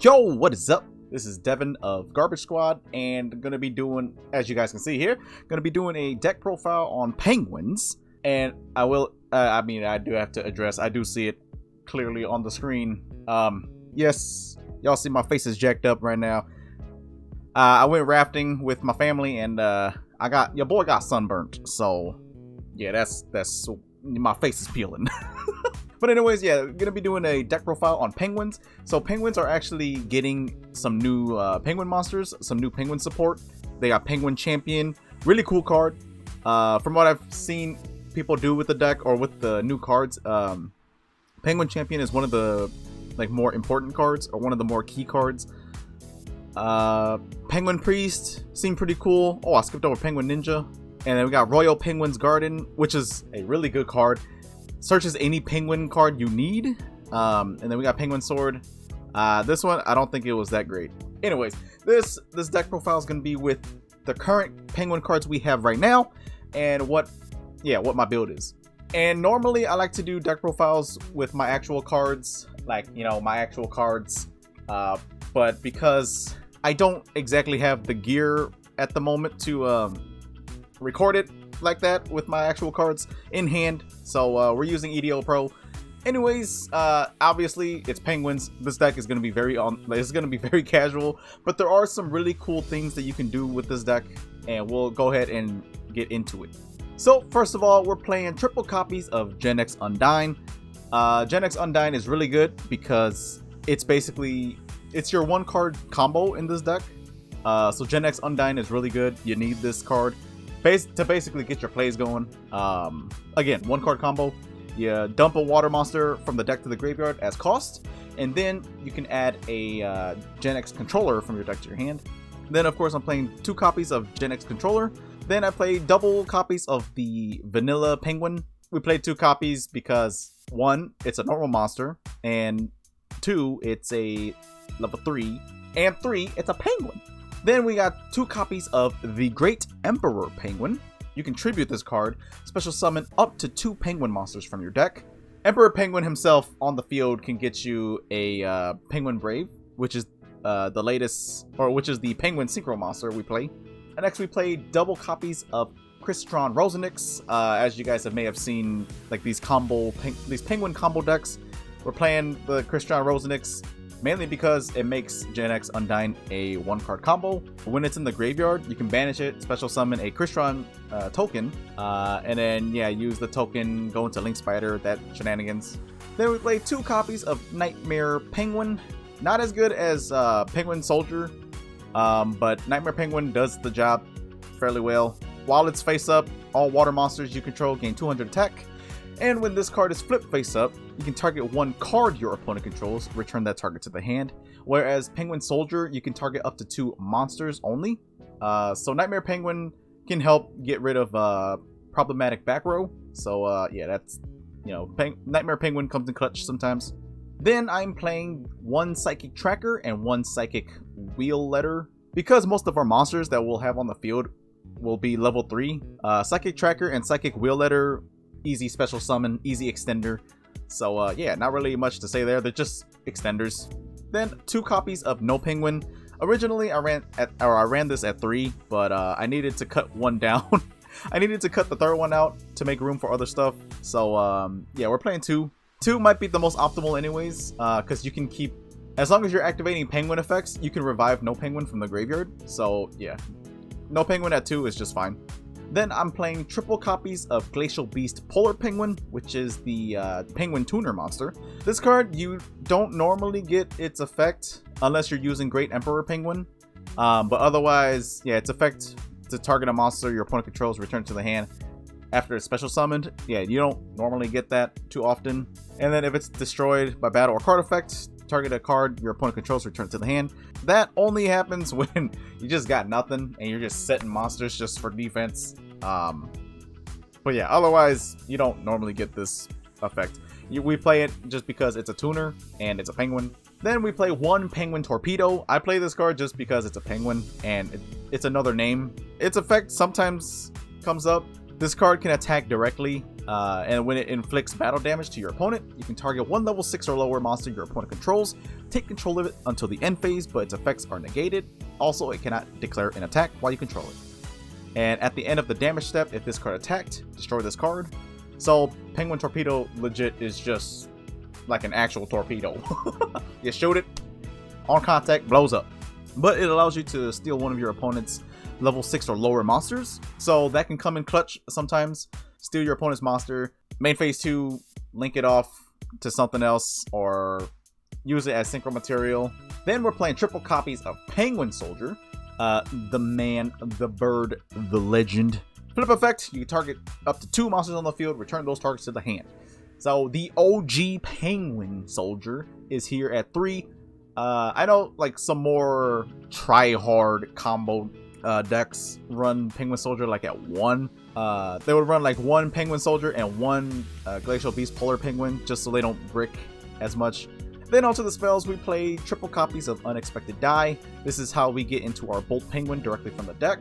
Yo, what is up? This is Devin of GarbageSquad, and gonna be doing, as you guys can see here, gonna be doing a deck profile on penguins. And I will, I do have to address, I do see it clearly on the screen. Yes, y'all see my face is jacked up right now. I went rafting with my family, and your boy got sunburnt. So yeah, that's my face is peeling. But anyways, yeah, gonna be doing a deck profile on penguins. So penguins are actually getting some new penguin monsters, some new penguin support. They got Penguin Champion, really cool card. From what I've seen people do with the deck or with the new cards, Penguin Champion is one of the more important cards, or one of the more key cards. Penguin Priest seemed pretty cool. Oh, I skipped over Penguin Ninja. And then we got Royal Penguin's Garden, which is a really good card. Searches any penguin card you need. And then we got Penguin Sword. This one, I don't think it was that great. Anyways, this deck profile is going to be with the current penguin cards we have right now, and what my build is. And normally I like to do deck profiles with my actual cards, but because I don't exactly have the gear at the moment to record it like that with my actual cards in hand, so we're using EDO Pro. Anyways, obviously it's penguins. This deck is going to be very casual, but there are some really cool things that you can do with this deck, and we'll go ahead and get into it. So first of all, we're playing triple copies of Gen X Undyne. Gen X Undyne is really good because it's your one card combo in this deck. So Gen X Undyne is really good. You need this card to basically get your plays going. Again, one card combo. You dump a water monster from the deck to the graveyard as cost, and then you can add a Gen X controller from your deck to your hand. Then of course I'm playing 2 copies of Gen X controller. Then I play double copies of the vanilla penguin. We played 2 copies because 1, it's a normal monster, and 2, it's a level 3, and 3, it's a penguin. Then we got 2 copies of the Great Emperor Penguin. You can tribute this card, special summon up to 2 penguin monsters from your deck. Emperor Penguin himself on the field can get you a Penguin Brave, which is the Penguin Synchro monster we play. And next we play double copies of Crystron Rosenix. As you guys may have seen, these penguin combo decks. We're playing the Crystron Rosenix mainly because it makes Gen X Undyne a 1-card combo. When it's in the graveyard, you can banish it, special summon a Crystron token, and then use the token, go into Link Spider, that shenanigans. Then we play 2 copies of Nightmare Penguin. Not as good as Penguin Soldier, but Nightmare Penguin does the job fairly well. While it's face up, all water monsters you control gain 200 attack. And when this card is flipped face up, you can target 1 card your opponent controls, return that target to the hand. Whereas Penguin Soldier, you can target up to 2 monsters only. So Nightmare Penguin can help get rid of problematic back row. So that's, Nightmare Penguin comes in clutch sometimes. Then I'm playing 1 Psychic Tracker and 1 Psychic Wheel Letter. Because most of our monsters that we'll have on the field will be level 3, Psychic Tracker and Psychic Wheel Letter, easy special summon, easy extender. So not really much to say there. They're just extenders. Then 2 copies of No Penguin. Originally I ran this at 3, but I needed to cut 1 down. I needed to cut the 3rd one out to make room for other stuff. So we're playing 2. 2 might be the most optimal anyways, because you can keep, as long as you're activating penguin effects, you can revive No Penguin from the graveyard. So yeah, No Penguin at 2 is just fine. Then I'm playing triple copies of Glacial Beast Polar Penguin, which is the Penguin Tuner monster. This card, you don't normally get its effect unless you're using Great Emperor Penguin. But otherwise, its effect to target a monster your opponent controls, return to the hand after it's special summoned. You don't normally get that too often. And then if it's destroyed by battle or card effect, target a card your opponent controls, return to the hand. That only happens when you just got nothing and you're just setting monsters just for defense. But otherwise you don't normally get this effect. We play it just because it's a tuner and it's a penguin. Then we play 1 Penguin Torpedo. I play this card just because it's a penguin and it's another name. Its effect sometimes comes up This card can attack directly, and when it inflicts battle damage to your opponent, you can target one level 6 or lower monster your opponent controls, take control of it until the end phase, but its effects are negated. Also, it cannot declare an attack while you control it. And at the end of the damage step, if this card attacked, destroy this card. So Penguin Torpedo legit is just like an actual torpedo. You shoot it, on contact, blows up. But it allows you to steal one of your opponent's level 6 or lower monsters, so that can come in clutch sometimes. Steal your opponent's monster, main phase 2, link it off to something else, or use it as synchro material. Then we're playing triple copies of Penguin Soldier, the man, the bird, the legend. Flip effect, you target up to 2 monsters on the field, return those targets to the hand. So the OG Penguin Soldier is here at 3. I know like some more try-hard combo decks run Penguin Soldier like at 1. They would run like 1 Penguin Soldier and 1 Glacial Beast Polar Penguin, just so they don't brick as much. Then onto the spells, we play triple copies of Unexpected Die. This is how we get into our Bolt Penguin directly from the deck.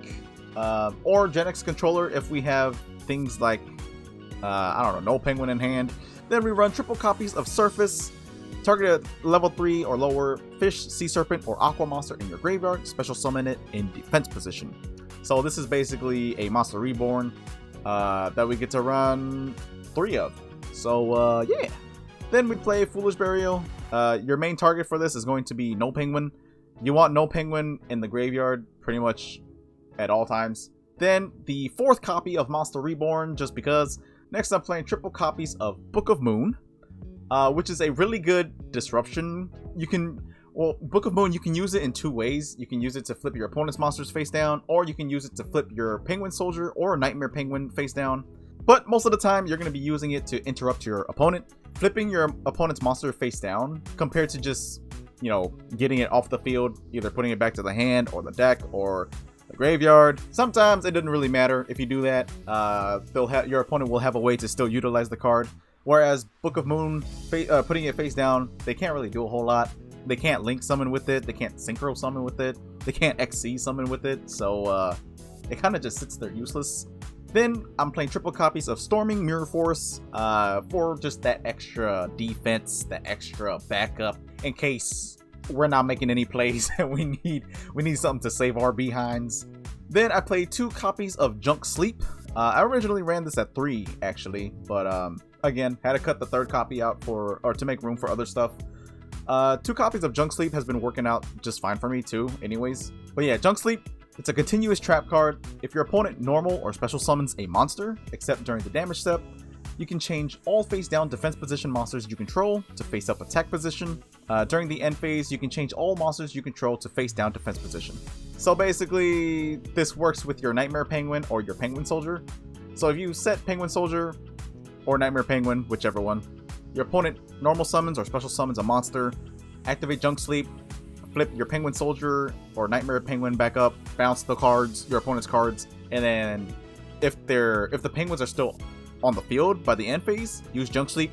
Or Gen X Controller if we have things like, I don't know, no Penguin in hand. Then we run triple copies of Surface. Target a level 3 or lower fish, sea serpent, or aqua monster in your graveyard. Special summon it in defense position. So this is basically a monster reborn that we get to run 3 of. So yeah. Then we play Foolish Burial. Your main target for this is going to be no penguin. You want no penguin in the graveyard pretty much at all times. Then the 4th copy of Monster Reborn, just because. Next I'm playing triple copies of Book of Moon, which is a really good disruption. Book of Moon, you can use it in 2 ways. You can use it to flip your opponent's monsters face down, or you can use it to flip your Penguin Soldier or Nightmare Penguin face down. But most of the time, you're going to be using it to interrupt your opponent. Flipping your opponent's monster face down, compared to just, you know, getting it off the field, either putting it back to the hand or the deck or the graveyard. Sometimes it doesn't really matter if you do that. Your opponent will have a way to still utilize the card. Whereas Book of Moon, putting it face down, they can't really do a whole lot. They can't link summon with it. They can't synchro summon with it. They can't XC summon with it. So it kind of just sits there useless. Then I'm playing triple copies of Storming Mirror Force for just that extra defense, that extra backup in case we're not making any plays and we need something to save our behinds. Then I played 2 copies of Junk Sleep. I originally ran this at 3 actually, but again, had to cut the 3rd copy out to make room for other stuff. 2 copies of Junk Sleep has been working out just fine for me too anyways. But yeah, Junk Sleep, it's a continuous trap card. If your opponent normal or special summons a monster, except during the damage step, you can change all face down defense position monsters you control to face up attack position. During the end phase, you can change all monsters you control to face down defense position. So basically, this works with your Nightmare Penguin or your Penguin Soldier. So if you set Penguin Soldier or Nightmare Penguin, whichever one, your opponent normal summons or special summons a monster, activate Junk Sleep, flip your Penguin Soldier or Nightmare Penguin back up, bounce the cards, your opponent's cards, and then if the penguins are still on the field by the end phase, use Junk Sleep,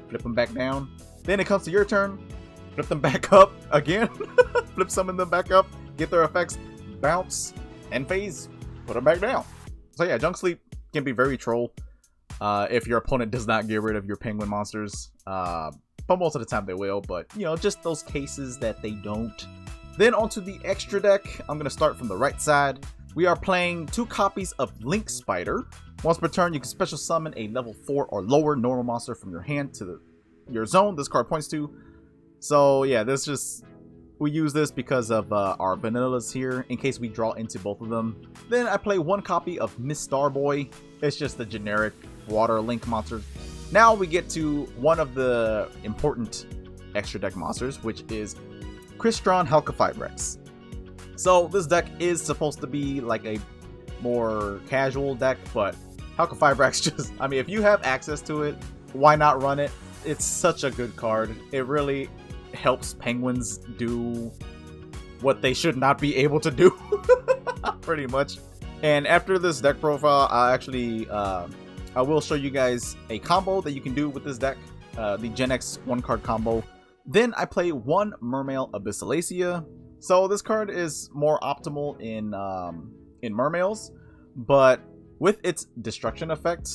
flip them back down. Then it comes to your turn, flip them back up again, flip summon them back up, get their effects, bounce, end phase, put them back down. So yeah, Junk Sleep can be very troll if your opponent does not get rid of your penguin monsters. But most of the time they will, but you know, just those cases that they don't. Then onto the extra deck, I'm going to start from the right side. We are playing 2 copies of Link Spider. Once per turn, you can special summon a level 4 or lower normal monster from your hand to your zone this card points to. So yeah, we use this because of our vanillas here, in case we draw into both of them. Then I play 1 copy of Miss Starboy. It's just a generic water link monster. Now we get to one of the important extra deck monsters, which is Crystron Halqifibrax. So this deck is supposed to be like a more casual deck, but Halqifibrax just, I mean, if you have access to it, why not run it? It's such a good card. It really helps penguins do what they should not be able to do, pretty much. And after this deck profile, I will show you guys a combo that you can do with this deck, the Gen X 1-card combo. Then I play 1 Mermail Abyssalacia. So this card is more optimal in Mermails, but With its destruction effect,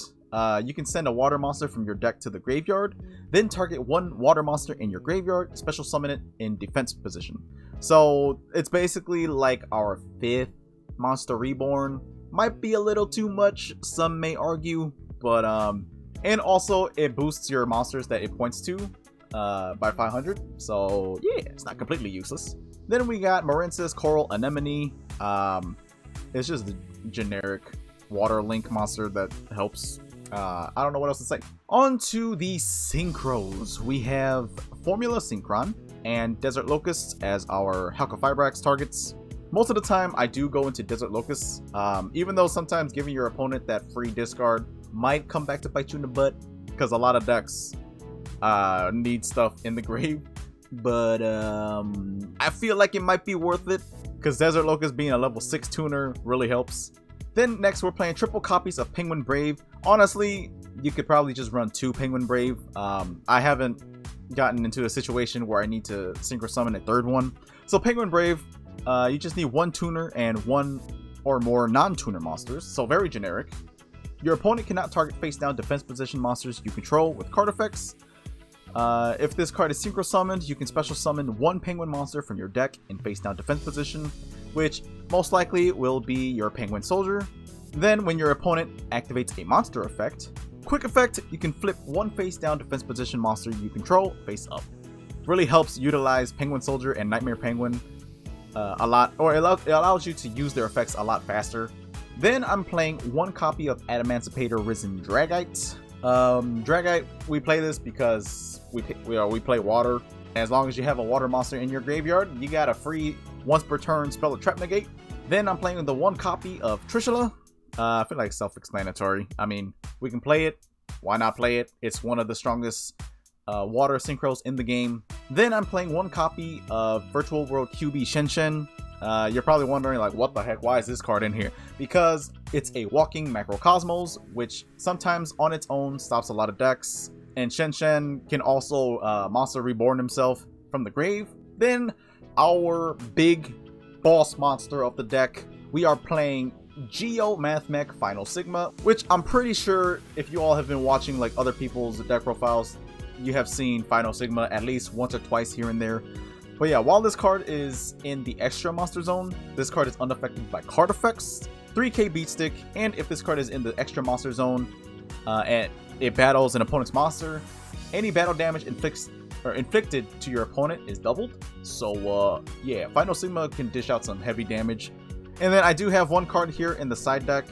you can send a water monster from your deck to the graveyard, then target one water monster in your graveyard, special summon it in defense position. So it's basically like our 5th monster reborn. Might be a little too much, some may argue, but and also it boosts your monsters that it points to by 500. So yeah, it's not completely useless. Then we got Marince's Coral Anemone. It's just the generic water link monster that helps. I don't know what else to say. On to the Synchros. We have Formula Synchron and Desert Locusts as our Halqifibrax targets. Most of the time, I do go into Desert Locusts, even though sometimes giving your opponent that free discard might come back to bite you in the butt, because a lot of decks need stuff in the grave. But I feel like it might be worth it, because Desert Locust being a level 6 tuner really helps. Then next we're playing triple copies of Penguin Brave. Honestly, you could probably just run 2 Penguin Brave. I haven't gotten into a situation where I need to synchro summon a 3rd one. So Penguin Brave, you just need 1 tuner and 1 or more non-tuner monsters, so very generic. Your opponent cannot target face-down defense position monsters you control with card effects. If this card is synchro summoned, you can special summon 1 penguin monster from your deck in face-down defense position, which most likely will be your penguin soldier. Then when your opponent activates a monster effect, quick effect, you can flip 1 face-down defense position monster you control face up. Really helps utilize Penguin Soldier and Nightmare Penguin a lot, or it allows you to use their effects a lot faster. Then I'm playing 1 copy of Adamancipator Risen Dragite. Dragite, we play this because we play water. As long as you have a water monster in your graveyard, you got a free once per turn spell of Trap Negate. Then I'm playing the 1 copy of Trishula. I feel like self-explanatory. I mean, we can play it. Why not play it? It's one of the strongest water synchros in the game. Then I'm playing 1 copy of Virtual World QB Shenshen. You're probably wondering, like, what the heck? Why is this card in here? Because it's a walking macrocosmos, which sometimes on its own stops a lot of decks. And Shenshen can also monster reborn himself from the grave. Then our big boss monster of the deck, we are playing Geomathmech Final Sigma, which I'm pretty sure if you all have been watching like other people's deck profiles, you have seen Final Sigma at least once or twice here and there. But yeah, while this card is in the extra monster zone, this card is unaffected by card effects, 3k beat stick, and if this card is in the extra monster zone and it battles an opponent's monster, any battle damage inflicted to your opponent is doubled. So yeah, Final Sigma can dish out some heavy damage. And then I do have 1 card here in the side deck.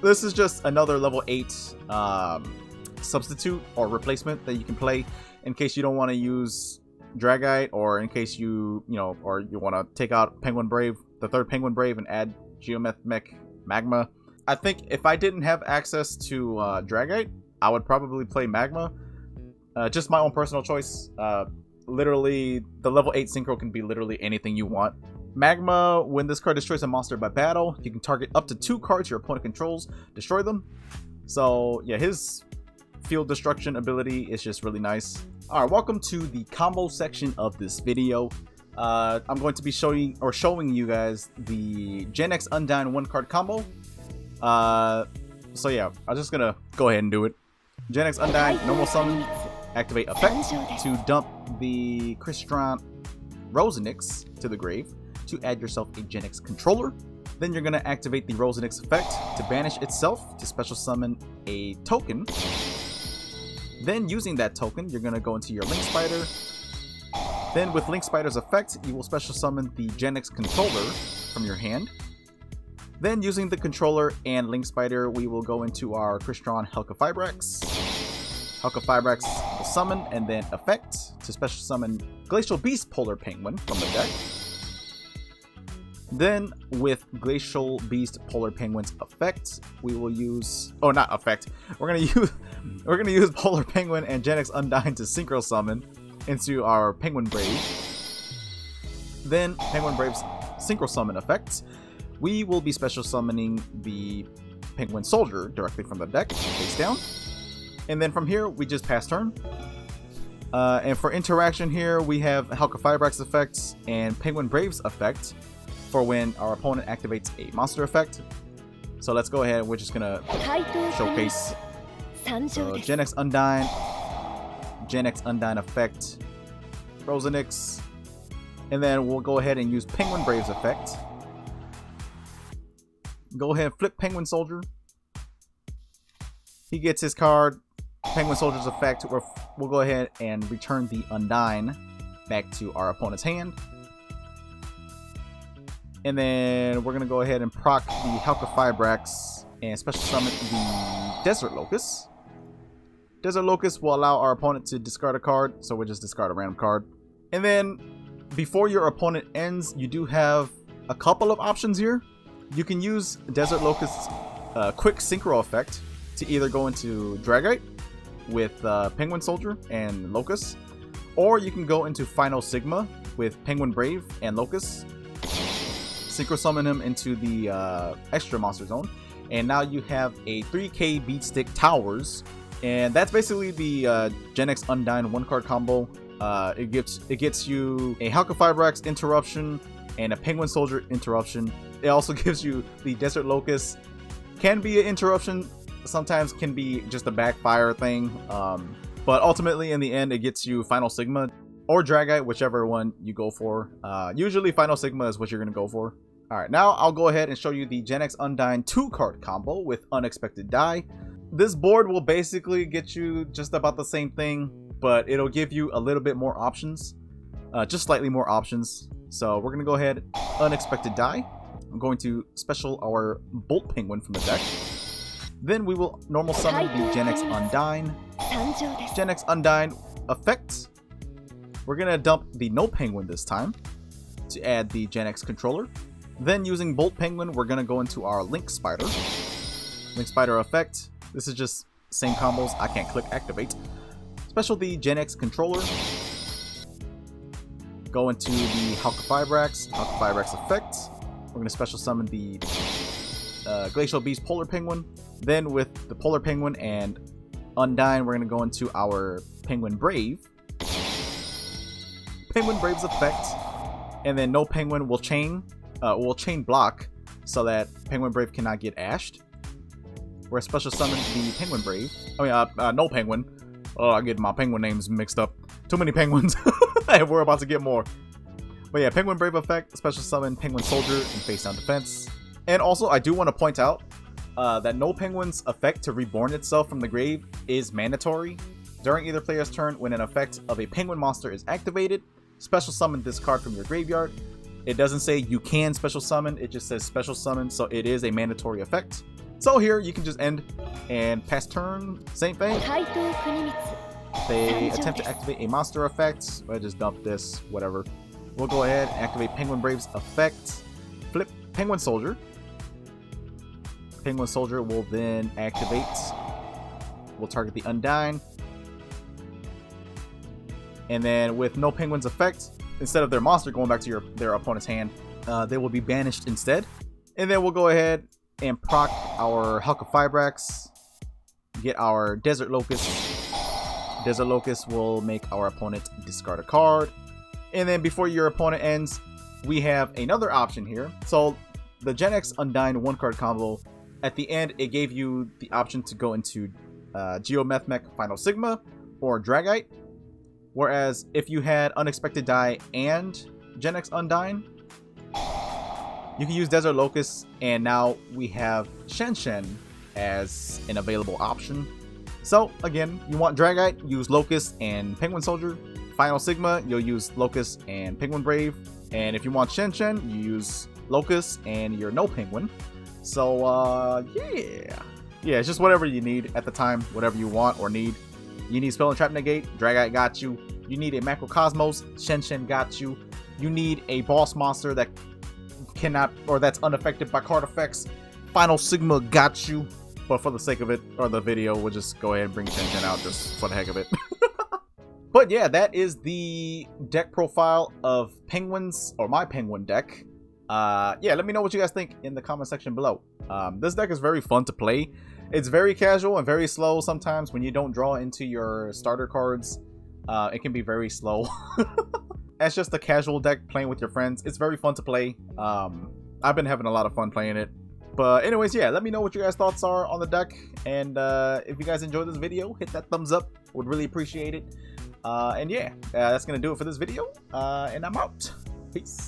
This is just another level 8 substitute or replacement that you can play in case you don't want to use Dragite, or in case you want to take out Penguin Brave, the 3rd Penguin Brave, and add Geomathmech Magma. I think if I didn't have access to Dragite, I would probably play Magma. Just my own personal choice. Literally, the level 8 synchro can be literally anything you want. Magma, when this card destroys a monster by battle, you can target up to 2 cards your opponent controls, destroy them. So yeah, his field destruction ability is just really nice. Alright, welcome to the combo section of this video. I'm going to be showing you guys the Gen X Undyne 1-card combo. So yeah, I'm just gonna go ahead and do it. Gen X Undyne, normal summon, activate effect to dump the Crystron Rosenix to the grave to add yourself a Gen X controller. Then you're gonna activate the Rosenix effect to banish itself to special summon a token. Then using that token, you're gonna go into your Link Spider. Then with Link Spider's effect, you will special summon the Gen X controller from your hand. Then using the controller and Link Spider, we will go into our Crystron Halqifibrax. Halqifibrax will summon and then effect to special summon Glacial Beast Polar Penguin from the deck. Then with Glacial Beast Polar Penguin's effect, we will use, oh, not effect, we're gonna use Polar Penguin and Gen X Undyne to synchro summon into our Penguin Brave. Then Penguin Brave's synchro summon effect, we will be special summoning the Penguin Soldier directly from the deck, face down. And then from here, we just pass turn. And for interaction here, we have Halqifibrax effects and Penguin Brave's effect for when our opponent activates a monster effect. So let's go ahead. We're just gonna showcase Gen X Undyne, Gen X Undyne effect, Rosenix, and then we'll go ahead and use Penguin Brave's effect. Go ahead and flip Penguin Soldier. He gets his card, Penguin Soldier's effect. We'll go ahead and return the Undyne back to our opponent's hand. And then we're going to go ahead and proc the Halqifibrax and special summon the Desert Locust. Desert Locust will allow our opponent to discard a card, so we'll just discard a random card. And then before your opponent ends, you do have a couple of options here. You can use Desert Locust's quick Synchro effect to either go into Dragite with Penguin Soldier and Locust, or you can go into Final Sigma with Penguin Brave and Locust. Synchro summon him into the extra monster zone, and now you have a 3k Beatstick Towers, and that's basically the Gen X Undyne 1-card combo. It gets you a Halqifibrax interruption and a Penguin Soldier interruption. It also gives you the Desert Locust. Can be an interruption, sometimes can be just a backfire thing, but ultimately in the end it gets you Final Sigma or Dragite, whichever one you go for. Usually Final Sigma is what you're going to go for. Alright, now I'll go ahead and show you the Gen X Undyne 2-card combo with Unexpected Die. This board will basically get you just about the same thing, but it'll give you a little bit more options. Just slightly more options. So we're going to go ahead, Unexpected Die. I'm going to special our Bolt Penguin from the deck. Then we will normal summon the Gen X Undyne. Gen X Undyne effect. We're going to dump the No Penguin this time to add the Gen X controller. Then using Bolt Penguin, we're going to go into our Link Spider. Link Spider effect. This is just same combos. I can't click activate. Special the Gen X controller. Go into the Halqifibrax effect. We're going to special summon the Glacial Beast Polar Penguin. Then with the Polar Penguin and Undyne, we're going to go into our Penguin Brave. Penguin Brave's effect. And then No Penguin will chain block so that Penguin Brave cannot get ashed. We're special summon the Penguin Brave. No Penguin. Oh, I get my penguin names mixed up. Too many penguins. And we're about to get more. But yeah, Penguin Brave effect, special summon Penguin Soldier in face down defense. And also, I do want to point out that No Penguin's effect to reborn itself from the grave is mandatory. During either player's turn, when an effect of a penguin monster is activated, special summon this card from your graveyard. It doesn't say you can special summon, it just says special summon, so it is a mandatory effect. So here, you can just end and pass turn, same thing. They attempt to activate a monster effect, I just dump this, whatever. We'll go ahead and activate Penguin Brave's effect, flip Penguin Soldier. Penguin Soldier will then activate. We'll target the Undyne. And then with No Penguin's effect, instead of their monster going back to their opponent's hand, they will be banished instead. And then we'll go ahead and proc our Halqifibrax, get our Desert Locust. Desert Locust will make our opponent discard a card. And then before your opponent ends, we have another option here. So the Gen X Undyne 1-card combo, at the end, it gave you the option to go into Geomethmech Final Sigma or Dragite. Whereas if you had Unexpected Die and Gen X Undyne, you can use Desert Locust, and now we have Shen as an available option. So again, you want Dragite, use Locust and Penguin Soldier. Final Sigma, you'll use Locust and Penguin Brave. And if you want Shen, you use Locust and your No Penguin. So yeah, it's just whatever you need at the time, whatever you want or need. You need Spell and Trap Negate, Dragite got you. You need a Macrocosmos, Shen got you. You need a boss monster that cannot, or that's unaffected by card effects, Final Sigma got you. But for the sake of it, or the video, we'll just go ahead and bring Shen out just for the heck of it. But yeah, that is the deck profile of Penguins, or my Penguin deck. Yeah, let me know what you guys think in the comment section below. This deck is very fun to play. It's very casual and very slow sometimes when you don't draw into your starter cards. It can be very slow. That's just a casual deck playing with your friends. It's very fun to play. I've been having a lot of fun playing it. But anyways, yeah, let me know what your guys' thoughts are on the deck. And if you guys enjoyed this video, hit that thumbs up. Would really appreciate it. And yeah, that's going to do it for this video. And I'm out. Peace.